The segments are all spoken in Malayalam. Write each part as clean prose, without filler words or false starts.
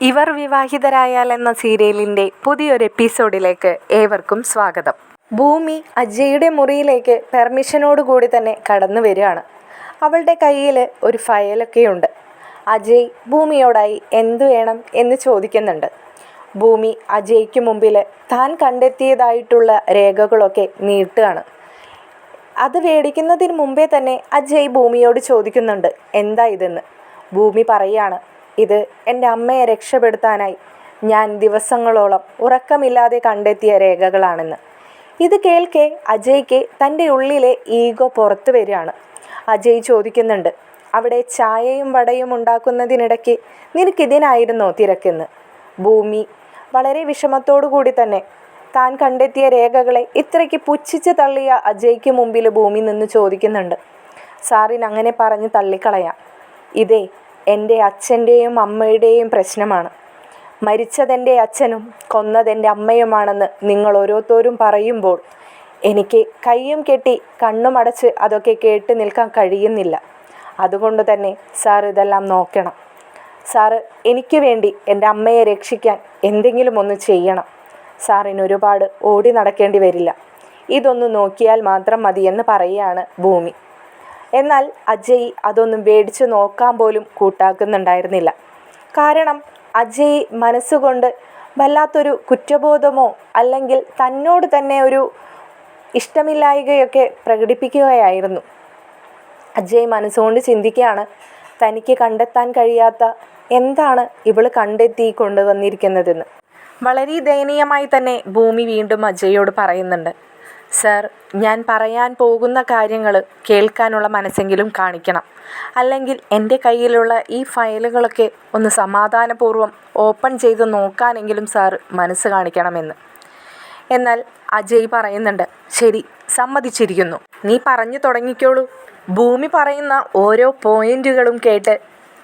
ഇവർ വിവാഹിതരായാൽ എന്ന സീരിയലിൻ്റെ പുതിയൊരു എപ്പിസോഡിലേക്ക് ഏവർക്കും സ്വാഗതം. ഭൂമി അജയുടെ മുറിയിലേക്ക് പെർമിഷനോടുകൂടി തന്നെ കടന്നു വരികയാണ്. അവളുടെ കയ്യിൽ ഒരു ഫയലൊക്കെയുണ്ട്. അജയ് ഭൂമിയോടായി എന്തു വേണം എന്ന് ചോദിക്കുന്നുണ്ട്. ഭൂമി അജയ്ക്ക് മുമ്പിൽ താൻ കണ്ടെത്തിയതായിട്ടുള്ള രേഖകളൊക്കെ നീട്ടുകയാണ്. അത് മേടിക്കുന്നതിന് മുമ്പേ തന്നെ അജയ് ഭൂമിയോട് ചോദിക്കുന്നുണ്ട് എന്താ ഇതെന്ന്. ഭൂമി പറയുകയാണ്, ഇത് എൻ്റെ അമ്മയെ രക്ഷപ്പെടുത്താനായി ഞാൻ ദിവസങ്ങളോളം ഉറക്കമില്ലാതെ കണ്ടെത്തിയ രേഖകളാണെന്ന്. ഇത് കേൾക്കെ അജയ്ക്ക് തൻ്റെ ഉള്ളിലെ ഈഗോ പുറത്തു വരികയാണ്. അജയ് ചോദിക്കുന്നുണ്ട്, അവിടെ ചായയും വടയും ഉണ്ടാക്കുന്നതിനിടയ്ക്ക് നിനക്കിതിനായിരുന്നോ തിരക്കെന്ന്. ഭൂമി വളരെ വിഷമത്തോടു കൂടി തന്നെ താൻ കണ്ടെത്തിയ രേഖകളെ ഇത്രയ്ക്ക് പുച്ഛിച്ച് തള്ളിയ അജയ്ക്ക് മുമ്പിൽ ഭൂമി നിന്ന് ചോദിക്കുന്നുണ്ട്, സാറിന് അങ്ങനെ പറഞ്ഞ് തള്ളിക്കളയാം. ഇതേ എൻ്റെ അച്ഛൻ്റെയും അമ്മയുടെയും പ്രശ്നമാണ്. മരിച്ചതെൻ്റെ അച്ഛനും കൊന്നതെൻ്റെ അമ്മയുമാണെന്ന് നിങ്ങൾ ഓരോരുത്തരും പറയുമ്പോൾ എനിക്ക് കയ്യും കെട്ടി കണ്ണുമടച്ച് അതൊക്കെ കേട്ട് നിൽക്കാൻ കഴിയുന്നില്ല. അതുകൊണ്ട് തന്നെ സാർ ഇതെല്ലാം നോക്കണം. സാറ് എനിക്ക് വേണ്ടി എൻ്റെ അമ്മയെ രക്ഷിക്കാൻ എന്തെങ്കിലും ഒന്ന് ചെയ്യണം. സാറിന് ഒരുപാട് ഓടി നടക്കേണ്ടി വരില്ല. ഇതൊന്ന് നോക്കിയാൽ മാത്രം മതിയെന്ന് പറയുകയാണ് ഭൂമി. എന്നാൽ അജയ് അതൊന്നും മേടിച്ച് നോക്കാൻ പോലും കൂട്ടാക്കുന്നുണ്ടായിരുന്നില്ല. കാരണം അജയ് മനസ്സുകൊണ്ട് വല്ലാത്തൊരു കുറ്റബോധമോ അല്ലെങ്കിൽ തന്നോട് തന്നെ ഒരു ഇഷ്ടമില്ലായ്കയൊക്കെ പ്രകടിപ്പിക്കുകയായിരുന്നു. അജയ് മനസ്സുകൊണ്ട് ചിന്തിക്കുകയാണ്, തനിക്ക് കണ്ടെത്താൻ കഴിയാത്ത എന്താണ് ഇവൾ കണ്ടെത്തി കൊണ്ടുവന്നിരിക്കുന്നതെന്ന്. വളരെ ദയനീയമായി തന്നെ ഭൂമി വീണ്ടും അജയോട് പറയുന്നുണ്ട്, സർ, ഞാൻ പറയാൻ പോകുന്ന കാര്യങ്ങൾ കേൾക്കാനുള്ള മനസ്സെങ്കിലും കാണിക്കണം. അല്ലെങ്കിൽ എൻ്റെ കയ്യിലുള്ള ഈ ഫയലുകളൊക്കെ ഒന്ന് സമാധാനപൂർവ്വം ഓപ്പൺ ചെയ്ത് നോക്കാനെങ്കിലും സാർ മനസ്സ് കാണിക്കണമെന്ന്. എന്നാൽ അജയ് പറയുന്നുണ്ട്, ശരി, സമ്മതിച്ചിരിക്കുന്നു, നീ പറഞ്ഞു തുടങ്ങിക്കോളൂ. ഭൂമി പറയുന്ന ഓരോ പോയിന്റുകളും കേട്ട്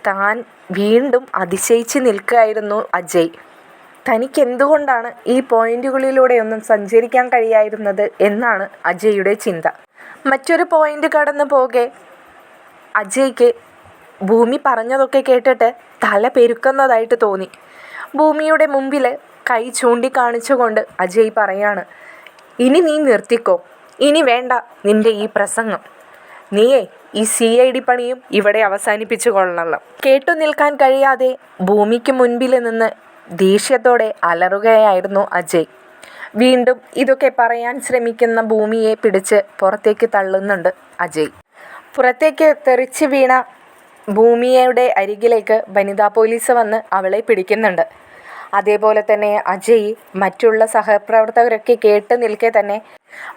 താൻ വീണ്ടും അതിശയിച്ച് നിൽക്കുകയായിരുന്നു അജയ്. തനിക്കെന്തുകൊണ്ടാണ് ഈ പോയിന്റുകളിലൂടെയൊന്നും സഞ്ചരിക്കാൻ കഴിയായിരുന്നത് എന്നാണ് അജയുടെ ചിന്ത. മറ്റൊരു പോയിന്റ് കടന്നു പോകെ അജയ്ക്ക് ഭൂമി പറഞ്ഞതൊക്കെ കേട്ടിട്ട് തല പെരുക്കുന്നതായിട്ട് തോന്നി. ഭൂമിയുടെ മുമ്പിൽ കൈ ചൂണ്ടിക്കാണിച്ചുകൊണ്ട് അജയ് പറയാണ്, ഇനി നീ നിർത്തിക്കോ, ഇനി വേണ്ട നിൻ്റെ ഈ പ്രസംഗം. നീയേ ഈ CID പണിയും ഇവിടെ അവസാനിപ്പിച്ചു കൊള്ളണം. കേട്ടു നിൽക്കാൻ കഴിയാതെ ഭൂമിക്ക് മുൻപിൽ നിന്ന് ദേഷ്യത്തോടെ അലറുകയായിരുന്നു അജയ്. വീണ്ടും ഇതൊക്കെ പറയാൻ ശ്രമിക്കുന്ന ഭൂമിയെ പിടിച്ച് പുറത്തേക്ക് തള്ളുന്നുണ്ട് അജയ്. പുറത്തേക്ക് തെറിച്ച് വീണ ഭൂമിയുടെ അരികിലേക്ക് വനിതാ പോലീസ് വന്ന് അവളെ പിടിക്കുന്നുണ്ട്. അതേപോലെ തന്നെ അജയ് മറ്റുള്ള സഹപ്രവർത്തകരൊക്കെ കേട്ട് നിൽക്കെ തന്നെ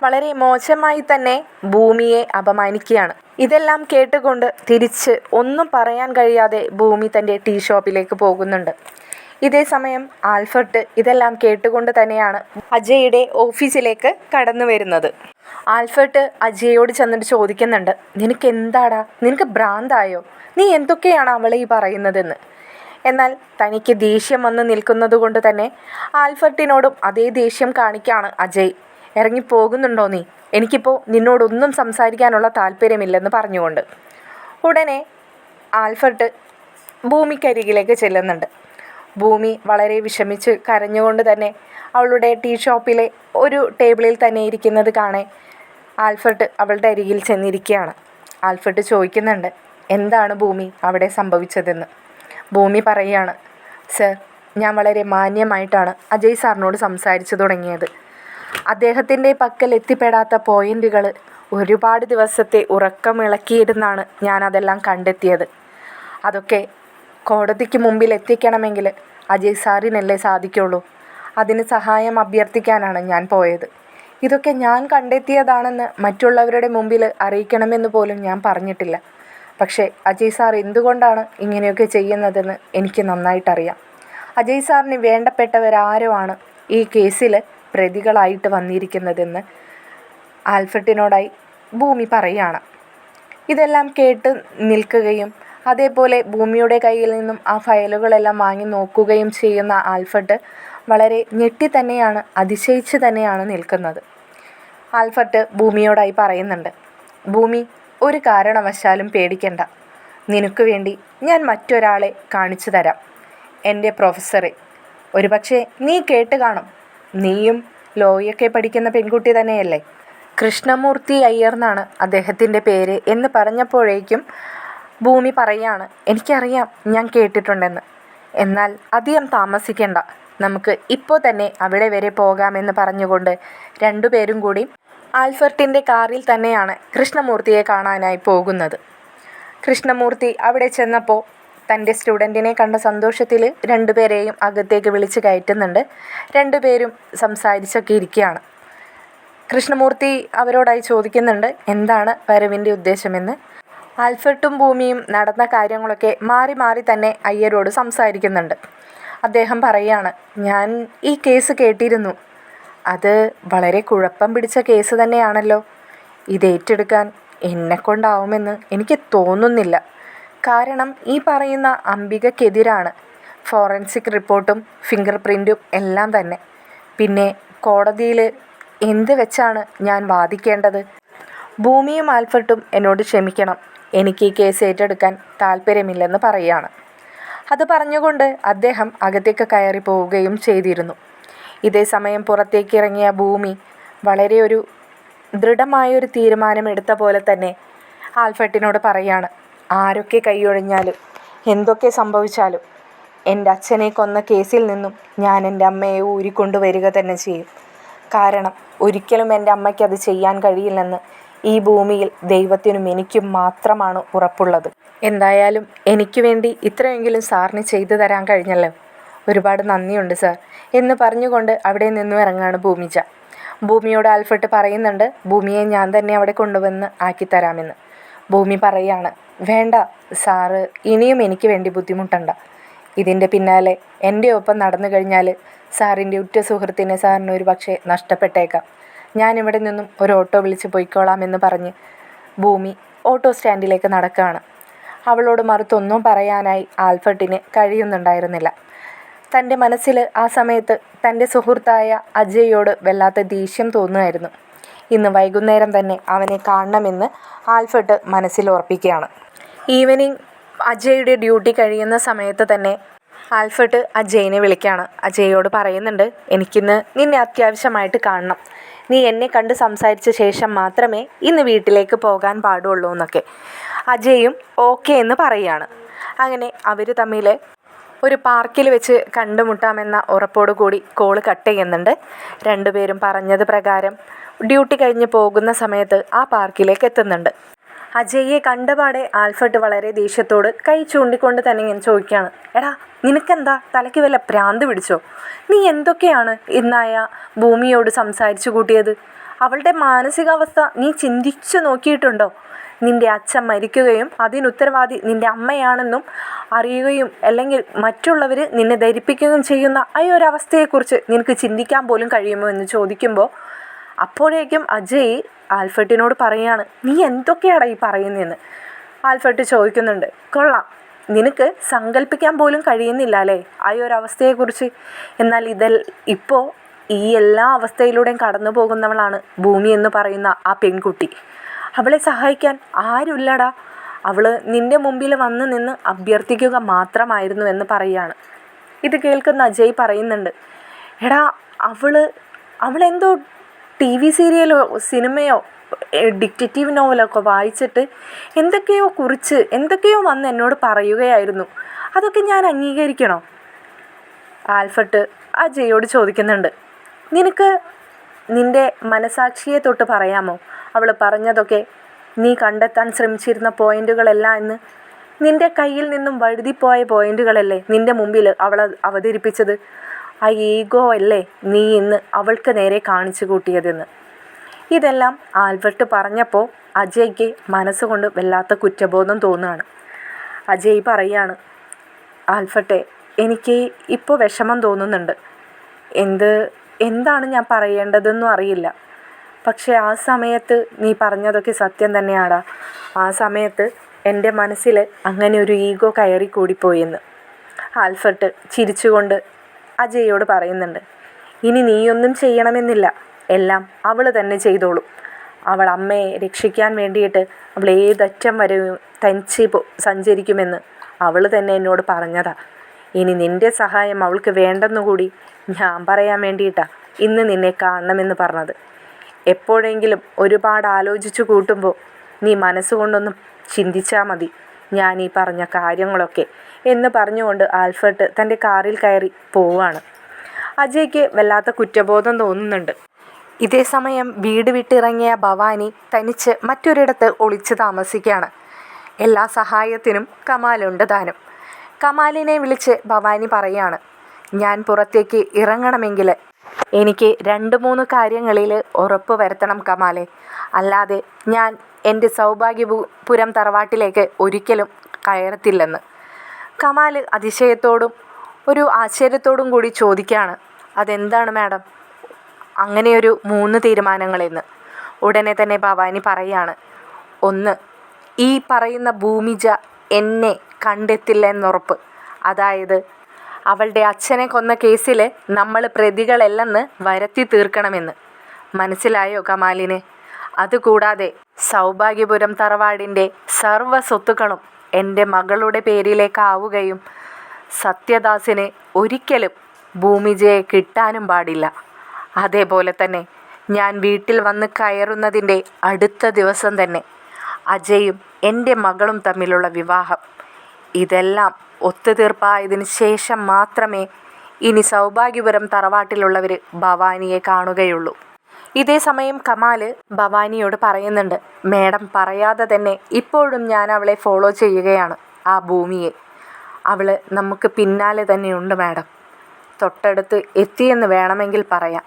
വളരെ മോശമായി തന്നെ ഭൂമിയെ അപമാനിക്കുകയാണ്. ഇതെല്ലാം കേട്ടുകൊണ്ട് തിരിച്ച് ഒന്നും പറയാൻ കഴിയാതെ ഭൂമി തൻ്റെ ടീ ഷോപ്പിലേക്ക് പോകുന്നുണ്ട്. ഇതേ സമയം ആൽഫർട്ട് ഇതെല്ലാം കേട്ടുകൊണ്ട് തന്നെയാണ് അജയുടെ ഓഫീസിലേക്ക് കടന്നു വരുന്നത്. ആൽഫർട്ട് അജയോട് ചെന്നിട്ട് ചോദിക്കുന്നുണ്ട്, നിനക്ക് എന്താടാ, നിനക്ക് ഭ്രാന്തായോ, നീ എന്തൊക്കെയാണ് അവളെ ഈ പറയുന്നതെന്ന്. എന്നാൽ തനിക്ക് ദേഷ്യം വന്ന് നിൽക്കുന്നത് കൊണ്ട് തന്നെ ആൽഫർട്ടിനോടും അതേ ദേഷ്യം കാണിക്കുകയാണ് അജയ്. ഇറങ്ങിപ്പോകുന്നുണ്ടോ നീ, എനിക്കിപ്പോൾ നിന്നോടൊന്നും സംസാരിക്കാനുള്ള താല്പര്യമില്ലെന്ന് പറഞ്ഞുകൊണ്ട്. ഉടനെ ആൽഫർട്ട് ഭൂമിക്കരികിലേക്ക് ചെല്ലുന്നുണ്ട്. ഭൂമി വളരെ വിഷമിച്ച് കരഞ്ഞുകൊണ്ട് തന്നെ അവളുടെ ടീ ഷോപ്പിലെ ഒരു ടേബിളിൽ തന്നെ ഇരിക്കുന്നത് കാണെ ആൽഫർട്ട് അവളുടെ അരികിൽ ചെന്നിരിക്കുകയാണ്. ആൽഫർട്ട് ചോദിക്കുന്നുണ്ട്, എന്താണ് ഭൂമി അവിടെ സംഭവിച്ചതെന്ന്. ഭൂമി പറയുകയാണ്, സർ, ഞാൻ വളരെ മാന്യമായിട്ടാണ് അജയ് സാറിനോട് സംസാരിച്ചു തുടങ്ങിയത്. അദ്ദേഹത്തിൻ്റെ പക്കൽ എത്തിപ്പെടാത്ത പോയിന്റുകൾ ഒരുപാട് ദിവസത്തെ ഉറക്കമിളക്കിയിരുന്നാണ് ഞാനതെല്ലാം കണ്ടെത്തിയത്. അതൊക്കെ കോടതിക്ക് മുമ്പിൽ എത്തിക്കണമെങ്കിൽ അജയ് സാറിനല്ലേ സാധിക്കുള്ളൂ. അതിന് സഹായം അഭ്യർത്ഥിക്കാനാണ് ഞാൻ പോയത്. ഇതൊക്കെ ഞാൻ കണ്ടെത്തിയതാണെന്ന് മറ്റുള്ളവരുടെ മുമ്പിൽ അറിയിക്കണമെന്ന് പോലും ഞാൻ പറഞ്ഞിട്ടില്ല. പക്ഷേ അജയ് സാർ എന്തുകൊണ്ടാണ് ഇങ്ങനെയൊക്കെ ചെയ്യുന്നതെന്ന് എനിക്ക് നന്നായിട്ടറിയാം. അജയ് സാറിന് വേണ്ടപ്പെട്ടവരാരോ ആണ് ഈ കേസിൽ പ്രതികളായിട്ട് വന്നിരിക്കുന്നതെന്ന് ആൽഫർട്ടിനോടായി ഭൂമി പറയുകയാണ്. ഇതെല്ലാം കേട്ട് നിൽക്കുകയും അതേപോലെ ഭൂമിയുടെ കയ്യിൽ നിന്നും ആ ഫയലുകളെല്ലാം വാങ്ങി നോക്കുകയും ചെയ്യുന്ന ആൽഫർട്ട് വളരെ ഞെട്ടി തന്നെയാണ്, അതിശയിച്ച് തന്നെയാണ് നിൽക്കുന്നത്. ആൽഫർട്ട് ഭൂമിയോടായി പറയുന്നുണ്ട്, ഭൂമി, ഒരു കാരണവശാലും പേടിക്കണ്ട. നിനക്ക് വേണ്ടി ഞാൻ മറ്റൊരാളെ കാണിച്ചു തരാം. എൻ്റെ പ്രൊഫസറെ. ഒരുപക്ഷെ നീ കേട്ട് കാണും. നീയും ലോയൊക്കെ പഠിക്കുന്ന പെൺകുട്ടി തന്നെയല്ലേ? കൃഷ്ണമൂർത്തി അയ്യർ എന്നാണ് അദ്ദേഹത്തിൻ്റെ പേര് എന്ന് പറഞ്ഞപ്പോഴേക്കും ഭൂമി പറയാണ്, എനിക്കറിയാം, ഞാൻ കേട്ടിട്ടുണ്ടെന്ന്. എന്നാൽ അധികം താമസിക്കേണ്ട, നമുക്ക് ഇപ്പോൾ തന്നെ അവിടെ വരെ പോകാമെന്ന് പറഞ്ഞുകൊണ്ട് രണ്ടുപേരും കൂടി ആൽഫർട്ടിൻ്റെ കാറിൽ തന്നെയാണ് കൃഷ്ണമൂർത്തിയെ കാണാനായി പോകുന്നത്. കൃഷ്ണമൂർത്തി അവിടെ ചെന്നപ്പോൾ തൻ്റെ സ്റ്റുഡൻറ്റിനെ കണ്ട സന്തോഷത്തിൽ രണ്ടുപേരെയും അകത്തേക്ക് വിളിച്ച് കയറ്റുന്നുണ്ട്. രണ്ടുപേരും സംസാരിച്ചൊക്കെ ഇരിക്കുകയാണ്. കൃഷ്ണമൂർത്തി അവരോടായി ചോദിക്കുന്നുണ്ട് എന്താണ് വരവിൻ്റെ ഉദ്ദേശമെന്ന്. ആൽഫർട്ടും ഭൂമിയും നടന്ന കാര്യങ്ങളൊക്കെ മാറി മാറി തന്നെ അയ്യരോട് സംസാരിക്കുന്നുണ്ട്. അദ്ദേഹം പറയാണ്, ഞാൻ ഈ കേസ് കേട്ടിരുന്നു. അത് വളരെ കുഴപ്പം പിടിച്ച കേസ് തന്നെയാണല്ലോ. ഇത് ഏറ്റെടുക്കാൻ എന്നെക്കൊണ്ടാവുമെന്ന് എനിക്ക് തോന്നുന്നില്ല. കാരണം ഈ പറയുന്ന അംബികയ്ക്കെതിരാണ് ഫോറൻസിക് റിപ്പോർട്ടും ഫിംഗർ പ്രിൻറ്റും എല്ലാം തന്നെ. പിന്നെ കോടതിയിൽ എന്ത് വെച്ചാണ് ഞാൻ വാദിക്കേണ്ടത്? ഭൂമിയും ആൽഫർട്ടും എന്നോട് ക്ഷമിക്കണം, എനിക്ക് ഈ കേസ് ഏറ്റെടുക്കാൻ താല്പര്യമില്ലെന്ന് പറയുകയാണ്. അത് പറഞ്ഞുകൊണ്ട് അദ്ദേഹം അകത്തേക്ക് കയറി പോവുകയും ചെയ്തിരുന്നു. ഇതേ സമയം പുറത്തേക്ക് ഇറങ്ങിയ ഭൂമി വളരെ ഒരു ദൃഢമായൊരു തീരുമാനമെടുത്ത പോലെ തന്നെ ആൽഫർട്ടിനോട് പറയാണ്, ആരൊക്കെ കൈയൊഴിഞ്ഞാലും എന്തൊക്കെ സംഭവിച്ചാലും എൻ്റെ അച്ഛനെ കൊന്ന കേസിൽ നിന്നും ഞാൻ എൻ്റെ അമ്മയെ ഊരിക്കൊണ്ടുവരിക തന്നെ ചെയ്യും. കാരണം ഒരിക്കലും എൻ്റെ അമ്മയ്ക്ക് അത് ചെയ്യാൻ കഴിയില്ലെന്ന് ഈ ഭൂമിയിൽ ദൈവത്തിനും എനിക്കും മാത്രമാണ് ഉറപ്പുള്ളത്. എന്തായാലും എനിക്ക് വേണ്ടി ഇത്രയെങ്കിലും സാറിന് ചെയ്തു തരാൻ കഴിഞ്ഞല്ലോ. ഒരുപാട് നന്ദിയുണ്ട് സാർ എന്ന് പറഞ്ഞുകൊണ്ട് അവിടെ നിന്നും ഇറങ്ങാണ് ഭൂമിജ. ഭൂമിയോട് ആൽഫർട്ട് പറയുന്നുണ്ട്, ഭൂമിയെ ഞാൻ തന്നെ അവിടെ കൊണ്ടുവന്ന് ആക്കിത്തരാമെന്ന്. ഭൂമി പറയാണ്, വേണ്ട സാറ്, ഇനിയും എനിക്ക് വേണ്ടി ബുദ്ധിമുട്ടണ്ട. ഇതിൻ്റെ പിന്നാലെ എൻ്റെ ഒപ്പം നടന്നു കഴിഞ്ഞാൽ സാറിൻ്റെ ഉറ്റ സുഹൃത്തിനെ സാറിന് ഒരു പക്ഷേ നഷ്ടപ്പെട്ടേക്കാം. ഞാനിവിടെ നിന്നും ഒരു ഓട്ടോ വിളിച്ച് പോയിക്കോളാമെന്ന് പറഞ്ഞ് ഭൂമി ഓട്ടോ സ്റ്റാൻഡിലേക്ക് നടക്കുകയാണ്. അവളോട് മറുത്തൊന്നും പറയാനായി ആൽഫർട്ടിന് കഴിയുന്നുണ്ടായിരുന്നില്ല. തൻ്റെ മനസ്സിൽ ആ സമയത്ത് തൻ്റെ സുഹൃത്തായ അജയോട് വല്ലാത്ത ദേഷ്യം തോന്നുമായിരുന്നു. ഇന്ന് വൈകുന്നേരം തന്നെ അവനെ കാണണമെന്ന് ആൽഫർട്ട് മനസ്സിൽ ഉറപ്പിക്കുകയാണ്. ഈവനിങ് അജയുടെ ഡ്യൂട്ടി കഴിയുന്ന സമയത്ത് തന്നെ ആൽഫർട്ട് അജയിനെ വിളിക്കുകയാണ്. അജയോട് പറയുന്നുണ്ട്, എനിക്കിന്ന് നിന്നെ അത്യാവശ്യമായിട്ട് കാണണം. നീ എന്നെ കണ്ട് സംസാരിച്ച ശേഷം മാത്രമേ ഇന്ന് വീട്ടിലേക്ക് പോകാൻ പാടുള്ളൂ എന്നൊക്കെ. അജയും ഓക്കെ എന്ന് പറയുകയാണ്. അങ്ങനെ അവർ തമ്മിൽ ഒരു പാർക്കിൽ വെച്ച് കണ്ടുമുട്ടാമെന്ന ഉറപ്പോടു കൂടി കോള് കട്ട് ചെയ്യുന്നുണ്ട്. രണ്ടുപേരും പറഞ്ഞത് പ്രകാരം ഡ്യൂട്ടി കഴിഞ്ഞ് പോകുന്ന സമയത്ത് ആ പാർക്കിലേക്ക് എത്തുന്നുണ്ട്. അജയെ കണ്ടപാടെ ആൽഫർട്ട് വളരെ ദേഷ്യത്തോട് കൈ ചൂണ്ടിക്കൊണ്ട് തന്നെ ഇങ്ങനെ ചോദിക്കുകയാണ്, എടാ നിനക്കെന്താ തലയ്ക്ക് വല്ല ഭ്രാന്ത് പിടിച്ചോ? നീ എന്തൊക്കെയാണ് ഇന്നായ ഭൂമിയോട് സംസാരിച്ചു കൂട്ടിയത്? അവളുടെ മാനസികാവസ്ഥ നീ ചിന്തിച്ചു നോക്കിയിട്ടുണ്ടോ? നിൻ്റെ അച്ഛൻ മരിക്കുകയും അതിനുത്തരവാദി നിൻ്റെ അമ്മയാണെന്നും അറിയുകയും അല്ലെങ്കിൽ മറ്റുള്ളവർ നിന്നെ ധരിപ്പിക്കുകയും ചെയ്യുന്ന ആ ഒരു അവസ്ഥയെക്കുറിച്ച് നിനക്ക് ചിന്തിക്കാൻ പോലും കഴിയുമോ എന്ന് ചോദിക്കുമ്പോൾ അപ്പോഴേക്കും അജയ് ആൽഫർട്ടിനോട് പറയാണ്, നീ എന്തൊക്കെയാടാ ഈ പറയുന്നതെന്ന്. ആൽഫർട്ട് ചോദിക്കുന്നുണ്ട്, കൊള്ളാം, നിനക്ക് സങ്കല്പിക്കാൻ പോലും കഴിയുന്നില്ല അല്ലേ ആ ഒരു അവസ്ഥയെക്കുറിച്ച്? എന്നാൽ ഇപ്പോൾ ഈ എല്ലാ അവസ്ഥയിലൂടെയും കടന്നു പോകുന്നവളാണ് ഭൂമി എന്ന് പറയുന്ന ആ പെൺകുട്ടി. അവളെ സഹായിക്കാൻ ആരുമില്ലടാ. അവൾ നിൻ്റെ മുമ്പിൽ വന്ന് നിന്ന് അഭ്യർത്ഥിക്കുക മാത്രമായിരുന്നു എന്ന് പറയുകയാണ്. ഇത് കേൾക്കുന്ന അജയ് പറയുന്നുണ്ട്, എടാ അവളെന്തോ TV സീരിയലോ സിനിമയോ ഡിറ്റക്റ്റീവ് നോവലൊക്കെ വായിച്ചിട്ട് എന്തൊക്കെയോ വന്ന് എന്നോട് പറയുകയായിരുന്നു. അതൊക്കെ ഞാൻ അംഗീകരിക്കണോ? ആൽഫർട്ട് അജയോട് ചോദിക്കുന്നുണ്ട്, നിനക്ക് നിൻ്റെ മനസാക്ഷിയെ തൊട്ട് പറയാമോ അവൾ പറഞ്ഞതൊക്കെ നീ കണ്ടെത്താൻ ശ്രമിച്ചിരുന്ന പോയിൻ്റുകളെല്ലാം എന്ന്? നിൻ്റെ കയ്യിൽ നിന്നും വഴുതിപ്പോയ പോയിൻ്റുകളല്ലേ നിൻ്റെ മുമ്പിൽ അവൾ അവതരിപ്പിച്ചത്? ആ ഈഗോ അല്ലേ നീ ഇന്ന് അവൾക്ക് നേരെ കാണിച്ചു കൂട്ടിയതെന്ന്. ഇതെല്ലാം ആൽബർട്ട് പറഞ്ഞപ്പോൾ അജയ്ക്ക് മനസ്സുകൊണ്ട് വല്ലാത്ത കുറ്റബോധം തോന്നുകയാണ്. അജയ് പറയാണ്, ആൽഫർട്ടെ, എനിക്ക് ഇപ്പോൾ വിഷമം തോന്നുന്നുണ്ട്. എന്താണ് ഞാൻ പറയേണ്ടതെന്നും അറിയില്ല. പക്ഷേ ആ സമയത്ത് നീ പറഞ്ഞതൊക്കെ സത്യം തന്നെയാടാ. ആ സമയത്ത് എൻ്റെ മനസ്സിൽ അങ്ങനെ ഒരു ഈഗോ കയറി കൂടിപ്പോയെന്ന്. ആൽഫർട്ട് ചിരിച്ചുകൊണ്ട് അജയോട് പറയുന്നുണ്ട്, ഇനി നീയൊന്നും ചെയ്യണമെന്നില്ല, എല്ലാം അവൾ തന്നെ ചെയ്തോളും. അവൾ അമ്മയെ രക്ഷിക്കാൻ വേണ്ടിയിട്ട് അവൾ ഏതറ്റം വരെയും തനിച്ച് സഞ്ചരിക്കുമെന്ന് അവൾ തന്നെ എന്നോട് പറഞ്ഞതാ. ഇനി നിൻ്റെ സഹായം അവൾക്ക് വേണ്ടെന്നുകൂടി ഞാൻ പറയാൻ വേണ്ടിയിട്ടാണ് ഇന്ന് നിന്നെ കാണണമെന്ന് പറഞ്ഞത്. എപ്പോഴെങ്കിലും ഒരുപാട് ആലോചിച്ചു കൂട്ടുമ്പോൾ നീ മനസ്സുകൊണ്ടൊന്ന് ചിന്തിച്ചാൽ മതി ഞാൻ ഈ പറഞ്ഞ കാര്യങ്ങളൊക്കെ എന്ന് പറഞ്ഞുകൊണ്ട് ആൽഫർട്ട് തൻ്റെ കാറിൽ കയറി പോവാണ്. അജയ്ക്ക് വല്ലാത്ത കുറ്റബോധം തോന്നുന്നുണ്ട്. ഇതേ സമയം വീട് വിട്ടിറങ്ങിയ ഭവാനി തനിച്ച് മറ്റൊരിടത്ത് ഒളിച്ചു താമസിക്കുകയാണ്. എല്ലാ സഹായത്തിനും കമാലുണ്ട് താനും. കമാലിനെ വിളിച്ച് ഭവാനി പറയാണ്, ഞാൻ പുറത്തേക്ക് ഇറങ്ങണമെങ്കിൽ എനിക്ക് 2-3 കാര്യങ്ങളിൽ ഉറപ്പ് വരുത്തണം കമാലെ. അല്ലാതെ ഞാൻ എൻ്റെ സൗഭാഗ്യപുരം തറവാട്ടിലേക്ക് ഒരിക്കലും കയറത്തില്ലെന്ന്. കമാൽ അതിശയത്തോടും ഒരു ആശ്ചര്യത്തോടും കൂടി ചോദിക്കുകയാണ്, അതെന്താണ് മാഡം അങ്ങനെയൊരു 3 തീരുമാനങ്ങളെന്ന്. ഉടനെ തന്നെ ഭവാനി പറയാണ്, 1, ഈ പറയുന്ന ഭൂമിജ എന്നെ കണ്ടെത്തില്ല എന്നുറപ്പ്. അതായത് അവളുടെ അച്ഛനെ കൊന്ന കേസിൽ നമ്മൾ പ്രതികളല്ലെന്ന് വരുത്തി തീർക്കണമെന്ന്. മനസ്സിലായോ കമാലിന്? അതുകൂടാതെ സൗഭാഗ്യപുരം തറവാടിൻ്റെ സർവ്വ സ്വത്തുക്കളും എൻ്റെ മകളുടെ പേരിലേക്കാവുകയും സത്യദാസിന് ഒരിക്കലും ഭൂമിജയെ കിട്ടാനും പാടില്ല. അതേപോലെ തന്നെ ഞാൻ വീട്ടിൽ വന്ന് കയറുന്നതിൻ്റെ അടുത്ത ദിവസം തന്നെ അജയും എൻ്റെ മകളും തമ്മിലുള്ള വിവാഹം. ഇതെല്ലാം ഒത്തുതീർപ്പായതിന് ശേഷം മാത്രമേ ഇനി സൗഭാഗ്യപുരം തറവാട്ടിലുള്ളവർ ഭവാനിയെ കാണുകയുള്ളൂ. ഇതേ സമയം കമാൽ ഭവാനിയോട് പറയുന്നുണ്ട്, മേഡം പറയാതെ തന്നെ ഇപ്പോഴും ഞാൻ അവളെ ഫോളോ ചെയ്യുകയാണ്, ആ ഭൂമിയെ. അവൾ നമുക്ക് പിന്നാലെ തന്നെയുണ്ട് മാഡം. തൊട്ടടുത്ത് എത്തിയെന്ന് വേണമെങ്കിൽ പറയാം.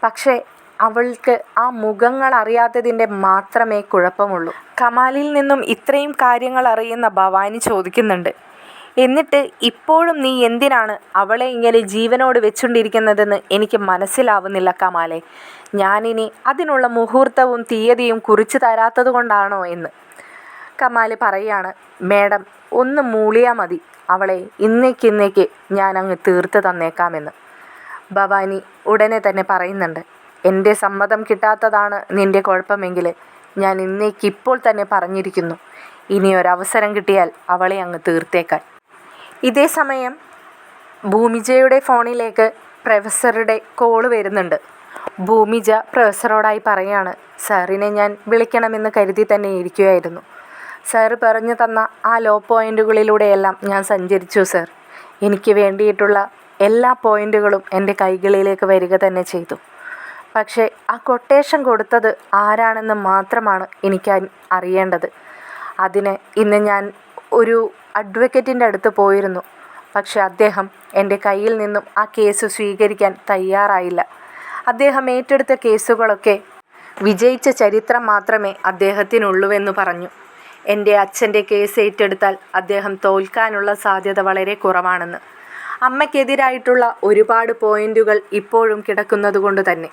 പക്ഷേ അവൾക്ക് ആ മുഖങ്ങൾ അറിയാത്തതിൻ്റെ മാത്രമേ കുഴപ്പമുള്ളൂ. കമാലിൽ നിന്നും ഇത്രയും കാര്യങ്ങൾ അറിയുന്ന ഭവാനി ചോദിക്കുന്നുണ്ട്, എന്നിട്ട് ഇപ്പോഴും നീ എന്തിനാണ് അവളെ ഇങ്ങനെ ജീവനോട് വെച്ചുകൊണ്ടിരിക്കുന്നതെന്ന് എനിക്ക് മനസ്സിലാവുന്നില്ല കമാലെ. ഞാനിനി അതിനുള്ള മുഹൂർത്തവും തീയതിയും കുറിച്ച് തരാത്തത് കൊണ്ടാണോ എന്ന്. കമാൽ പറയാണ്, മേഡം ഒന്ന് മൂളിയാൽ മതി, അവളെ ഇന്നേക്ക് ഞാൻ അങ്ങ് തീർത്ത് തന്നേക്കാമെന്ന്. ഭവാനി ഉടനെ തന്നെ പറയുന്നുണ്ട്, എൻ്റെ സമ്മതം കിട്ടാത്തതാണ് നിൻ്റെ കുഴപ്പമെങ്കിൽ ഞാൻ ഇപ്പോൾ തന്നെ പറഞ്ഞിരിക്കുന്നു, ഇനി ഒരവസരം കിട്ടിയാൽ അവളെ അങ്ങ് തീർത്തേക്കാൻ. ഇതേ സമയം ഭൂമിജയുടെ ഫോണിലേക്ക് പ്രൊഫസറുടെ കോള് വരുന്നുണ്ട്. ഭൂമിജ പ്രൊഫസറോടായി പറയാണ്, സാറിനെ ഞാൻ വിളിക്കണമെന്ന് കരുതി തന്നെ ഇരിക്കുകയായിരുന്നു. സാറ് പറഞ്ഞു തന്ന ആ ലോ പോയിൻറ്റുകളിലൂടെയെല്ലാം ഞാൻ സഞ്ചരിച്ചു സർ. എനിക്ക് വേണ്ടിയിട്ടുള്ള എല്ലാ പോയിൻറ്റുകളും എൻ്റെ കൈകളിലേക്ക് വരിക തന്നെ ചെയ്തു. പക്ഷേ ആ കൊട്ടേഷൻ കൊടുത്തത് ആരാണെന്ന് മാത്രമാണ് എനിക്ക് അറിയേണ്ടത്. അതിന് ഇന്ന് ഞാൻ ഒരു അഡ്വക്കേറ്റിൻ്റെ അടുത്ത് പോയിരുന്നു. പക്ഷെ അദ്ദേഹം എൻ്റെ കയ്യിൽ നിന്നും ആ കേസ് സ്വീകരിക്കാൻ തയ്യാറായില്ല. അദ്ദേഹം ഏറ്റെടുത്ത കേസുകളൊക്കെ വിജയിച്ച ചരിത്രം മാത്രമേ അദ്ദേഹത്തിനുള്ളൂവെന്ന് പറഞ്ഞു. എൻ്റെ അച്ഛൻ്റെ കേസ് ഏറ്റെടുത്താൽ അദ്ദേഹം തോൽക്കാനുള്ള സാധ്യത വളരെ കുറവാണെന്ന്. അമ്മയ്ക്കെതിരായിട്ടുള്ള ഒരുപാട് പോയിൻറ്റുകൾ ഇപ്പോഴും കിടക്കുന്നത് കൊണ്ട് തന്നെ.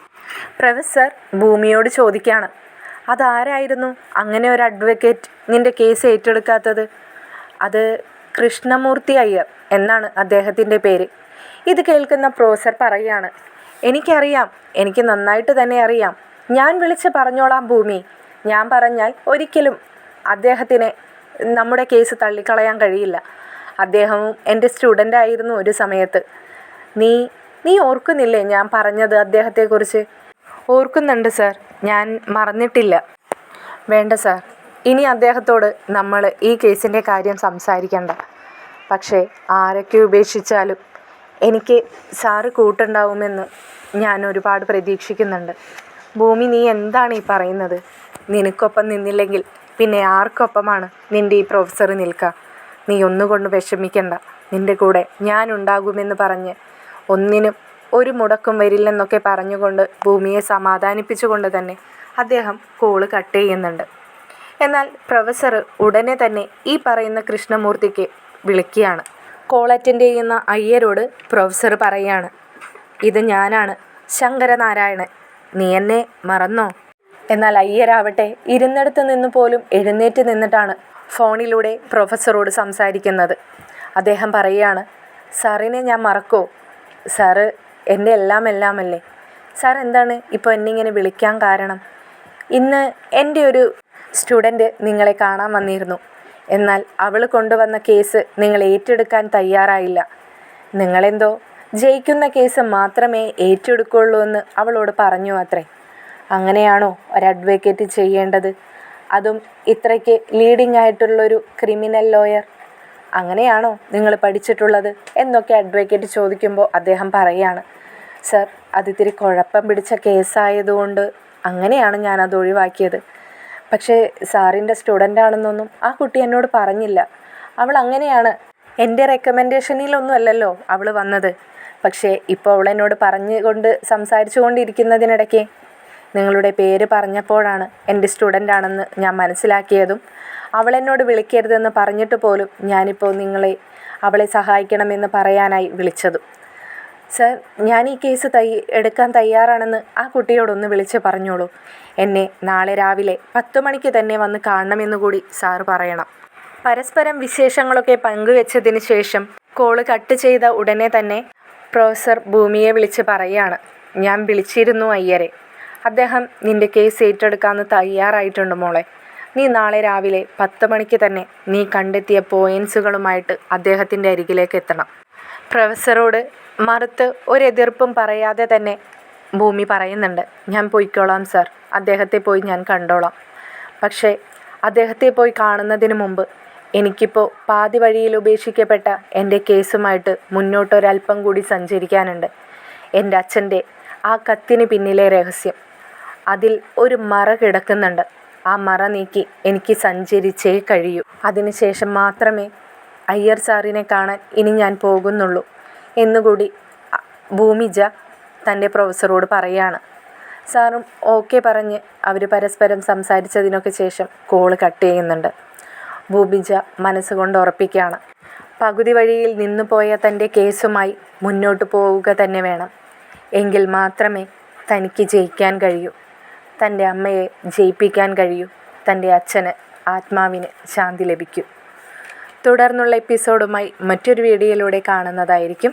പ്രൊഫസർ ഭൂമിയോട് ചോദിക്കുകയാണ്, അതാരായിരുന്നു അങ്ങനെ ഒരു അഡ്വക്കേറ്റ് നിൻ്റെ കേസ് ഏറ്റെടുക്കാത്തത്? അത് കൃഷ്ണമൂർത്തി അയ്യർ എന്നാണ് അദ്ദേഹത്തിൻ്റെ പേര്. ഇത് കേൾക്കുന്ന പ്രൊഫസർ പറയുകയാണ്, എനിക്കറിയാം, എനിക്ക് നന്നായിട്ട് തന്നെ അറിയാം. ഞാൻ വിളിച്ച് പറഞ്ഞോളാം ഭൂമി. ഞാൻ പറഞ്ഞാൽ ഒരിക്കലും അദ്ദേഹത്തിന് നമ്മുടെ കേസ് തള്ളിക്കളയാൻ കഴിയില്ല. അദ്ദേഹവും എൻ്റെ സ്റ്റുഡൻ്റ് ആയിരുന്നു ഒരു സമയത്ത്. നീ ഓർക്കുന്നില്ലേ ഞാൻ പറഞ്ഞത് അദ്ദേഹത്തെക്കുറിച്ച്? ഓർക്കുന്നുണ്ട് സാർ, ഞാൻ മറന്നിട്ടില്ല. വേണ്ട സാർ, ഇനി അദ്ദേഹത്തോട് നമ്മൾ ഈ കേസിൻ്റെ കാര്യം സംസാരിക്കണ്ട. പക്ഷേ ആരൊക്കെ ഉപേക്ഷിച്ചാലും എനിക്ക് സാറ് കൂട്ടുണ്ടാവുമെന്ന് ഞാൻ ഒരുപാട് പ്രതീക്ഷിക്കുന്നുണ്ട്. ഭൂമി, നീ എന്താണ് ഈ പറയുന്നത്? നിനക്കൊപ്പം നിന്നില്ലെങ്കിൽ പിന്നെ ആർക്കൊപ്പമാണ് നിൻ്റെ ഈ പ്രൊഫസർ നിൽക്കുക? നീ ഒന്നുകൊണ്ട് വിഷമിക്കണ്ട, നിൻ്റെ കൂടെ ഞാനുണ്ടാകുമെന്ന് പറഞ്ഞ് ഒന്നിനും ഒരു മുടക്കം വരില്ലെന്നൊക്കെ പറഞ്ഞുകൊണ്ട് ഭൂമിയെ സമാധാനിപ്പിച്ചുകൊണ്ട് തന്നെ അദ്ദേഹം കോള് കട്ട് ചെയ്യുന്നുണ്ട്. എന്നാൽ പ്രൊഫസർ ഉടനെ തന്നെ ഈ പറയുന്ന കൃഷ്ണമൂർത്തിക്ക് വിളിക്കുകയാണ്. കോൾ അറ്റൻഡ് ചെയ്യുന്ന അയ്യരോട് പ്രൊഫസർ പറയാണ്, ഇത് ഞാനാണ്, ശങ്കരനാരായണൻ. നീ എന്നെ മറന്നോ? എന്നാൽ അയ്യരാവട്ടെ ഇരുന്നിടത്ത് നിന്ന് പോലും എഴുന്നേറ്റ് നിന്നിട്ടാണ് ഫോണിലൂടെ പ്രൊഫസറോട് സംസാരിക്കുന്നത്. അദ്ദേഹം പറയുകയാണ്, സാറിനെ ഞാൻ മറക്കോ? സാറ് എൻ്റെ എല്ലാമല്ലേ. സാർ എന്താണ് ഇപ്പോൾ എന്നെ ഇങ്ങനെ വിളിക്കാൻ കാരണം? ഇന്ന് എൻ്റെ ഒരു സ്റ്റുഡൻറ്റ് നിങ്ങളെ കാണാൻ വന്നിരുന്നു. എന്നാൽ അവൾ കൊണ്ടുവന്ന കേസ് നിങ്ങൾ ഏറ്റെടുക്കാൻ തയ്യാറായില്ല. നിങ്ങളെന്തോ ജയിക്കുന്ന കേസ് മാത്രമേ ഏറ്റെടുക്കുള്ളൂ എന്ന് അവളോട് പറഞ്ഞു അത്രേ. അങ്ങനെയാണോ ഒരു അഡ്വക്കേറ്റ് ചെയ്യേണ്ടത്? അതും ഇത്രയ്ക്ക് ലീഡിംഗ് ആയിട്ടുള്ളൊരു ക്രിമിനൽ ലോയർ. അങ്ങനെയാണോ നിങ്ങൾ പഠിച്ചിട്ടുള്ളത് എന്നൊക്കെ അഡ്വക്കേറ്റ് ചോദിക്കുമ്പോൾ അദ്ദേഹം പറയുകയാണ്, സർ അതിത്തിരി കുഴപ്പം പിടിച്ച കേസായതുകൊണ്ട് അങ്ങനെയാണ് ഞാനത് ഒഴിവാക്കിയത്. പക്ഷേ സാറിൻ്റെ സ്റ്റുഡൻ്റാണെന്നൊന്നും ആ കുട്ടി എന്നോട് പറഞ്ഞില്ല. അവൾ അങ്ങനെയാണ്, എൻ്റെ റെക്കമെൻഡേഷനിലൊന്നും അല്ലല്ലോ അവൾ വന്നത്. പക്ഷേ ഇപ്പോൾ അവളെന്നോട് പറഞ്ഞുകൊണ്ട് സംസാരിച്ചു കൊണ്ടിരിക്കുന്നതിനിടയ്ക്ക് നിങ്ങളുടെ പേര് പറഞ്ഞപ്പോഴാണ് എൻ്റെ സ്റ്റുഡൻ്റാണെന്ന് ഞാൻ മനസ്സിലാക്കിയതും അവളെന്നോട് വിളിക്കരുതെന്ന് പറഞ്ഞിട്ട് പോലും ഞാനിപ്പോൾ അവളെ സഹായിക്കണമെന്ന് പറയാനായി വിളിച്ചതും. സർ ഞാൻ ഈ കേസ് എടുക്കാൻ തയ്യാറാണെന്ന് ആ കുട്ടിയോടൊന്ന് വിളിച്ച് പറഞ്ഞോളൂ. എന്നെ നാളെ രാവിലെ 10 മണിക്ക് തന്നെ വന്ന് കാണണമെന്ന് കൂടി സാറ് പറയണം. പരസ്പരം വിശേഷങ്ങളൊക്കെ പങ്കുവെച്ചതിന് ശേഷം കോള് കട്ട് ചെയ്ത ഉടനെ തന്നെ പ്രൊഫസർ ഭൂമിയെ വിളിച്ച് പറയുകയാണ്, ഞാൻ വിളിച്ചിരുന്നു അയ്യരെ. അദ്ദേഹം നിൻ്റെ കേസ് ഏറ്റെടുക്കാമെന്ന് തയ്യാറായിട്ടുണ്ട് മോളെ. നീ നാളെ രാവിലെ 10 മണിക്ക് തന്നെ നീ കണ്ടെത്തിയ പോയിൻസുകളുമായിട്ട് അദ്ദേഹത്തിൻ്റെ അരികിലേക്ക് എത്തണം. പ്രൊഫസറോട് മറുത്ത് ഒരെതിർപ്പും പറയാതെ തന്നെ ഭൂമി പറയുന്നുണ്ട്, ഞാൻ പോയിക്കോളാം സാർ, അദ്ദേഹത്തെ പോയി ഞാൻ കണ്ടോളാം. പക്ഷേ അദ്ദേഹത്തെ പോയി കാണുന്നതിന് മുമ്പ് എനിക്കിപ്പോൾ പാതി വഴിയിൽ ഉപേക്ഷിക്കപ്പെട്ട എൻ്റെ കേസുമായിട്ട് മുന്നോട്ടൊരൽപ്പം കൂടി സഞ്ചരിക്കാനുണ്ട്. എൻ്റെ അച്ഛൻ്റെ ആ കത്തിന് പിന്നിലെ രഹസ്യം, അതിൽ ഒരു മറ കിടക്കുന്നുണ്ട്. ആ മറ നീക്കി എനിക്ക് സഞ്ചരിച്ചേ കഴിയൂ. അതിനുശേഷം മാത്രമേ അയ്യർ സാറിനെ കാണാൻ ഇനി ഞാൻ പോകുന്നുള്ളൂ എന്നുകൂടി ഭൂമിജ തൻ്റെ പ്രൊഫസറോട് പറയുകയാണ്. സാറും ഓക്കെ പറഞ്ഞ് അവർ പരസ്പരം സംസാരിച്ചതിനൊക്കെ ശേഷം കോള് കട്ട് ചെയ്യുന്നുണ്ട്. ഭൂമിജ മനസ്സുകൊണ്ട് ഉറപ്പിക്കുകയാണ്, പകുതി വഴിയിൽ നിന്നു പോയ തൻ്റെ കേസുമായി മുന്നോട്ട് പോവുക തന്നെ വേണം. എങ്കിൽ മാത്രമേ തനിക്ക് ജയിക്കാൻ കഴിയൂ, തൻ്റെ അമ്മയെ ജയിപ്പിക്കാൻ കഴിയൂ, തൻ്റെ അച്ഛന് ആത്മാവിന് ശാന്തി ലഭിക്കൂ. തുടർന്നുള്ള എപ്പിസോഡുമായി മറ്റൊരു വീഡിയോയിലൂടെ കാണുന്നതായിരിക്കും.